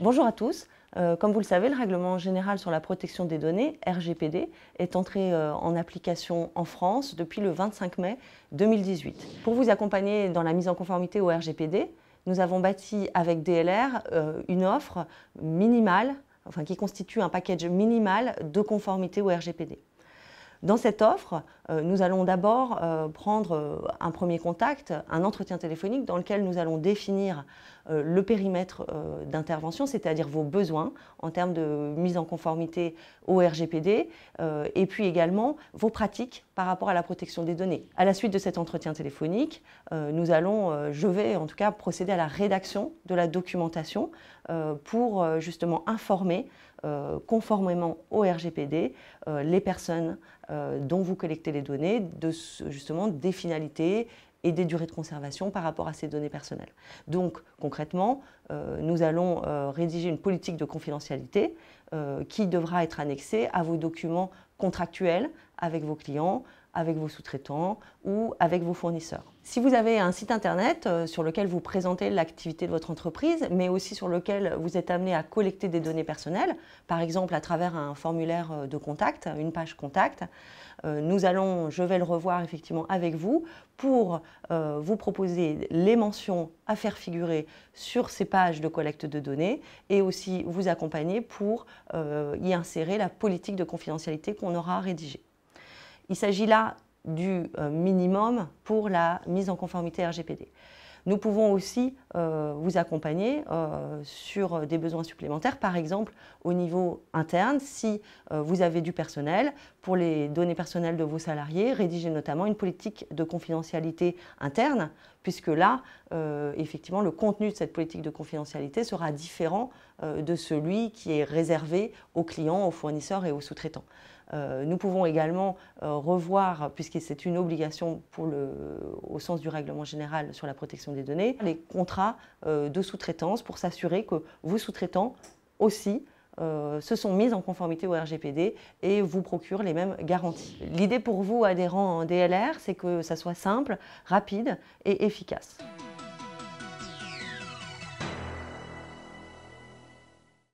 Bonjour à tous. Comme vous le savez, le règlement général sur la protection des données, RGPD, est entré en application en France depuis le 25 mai 2018. Pour vous accompagner dans la mise en conformité au RGPD, nous avons bâti avec DLR une offre minimale, qui constitue un package minimal de conformité au RGPD. Dans cette offre, nous allons d'abord prendre un premier contact, un entretien téléphonique dans lequel nous allons définir le périmètre d'intervention, c'est-à-dire vos besoins en termes de mise en conformité au RGPD et puis également vos pratiques par rapport à la protection des données. À la suite de cet entretien téléphonique, je vais en tout cas procéder à la rédaction de la documentation pour justement informer conformément au RGPD les personnes dont vous collectez les données, justement des finalités et des durées de conservation par rapport à ces données personnelles. Donc concrètement, nous allons rédiger une politique de confidentialité qui devra être annexée à vos documents contractuels avec vos clients, avec vos sous-traitants ou avec vos fournisseurs. Si vous avez un site internet sur lequel vous présentez l'activité de votre entreprise, mais aussi sur lequel vous êtes amené à collecter des données personnelles, par exemple à travers un formulaire de contact, une page contact, je vais le revoir effectivement avec vous pour vous proposer les mentions à faire figurer sur ces pages de collecte de données et aussi vous accompagner pour y insérer la politique de confidentialité qu'on aura rédigée. Il s'agit là du minimum pour la mise en conformité RGPD. Nous pouvons aussi vous accompagner sur des besoins supplémentaires, par exemple au niveau interne, si vous avez du personnel, pour les données personnelles de vos salariés, rédiger notamment une politique de confidentialité interne, puisque là, effectivement, le contenu de cette politique de confidentialité sera différent de celui qui est réservé aux clients, aux fournisseurs et aux sous-traitants. Nous pouvons également revoir, puisque c'est une obligation au sens du règlement général sur la protection des données, les contrats de sous-traitance pour s'assurer que vos sous-traitants aussi se sont mis en conformité au RGPD et vous procurent les mêmes garanties. L'idée pour vous, adhérents en DLR, c'est que ça soit simple, rapide et efficace.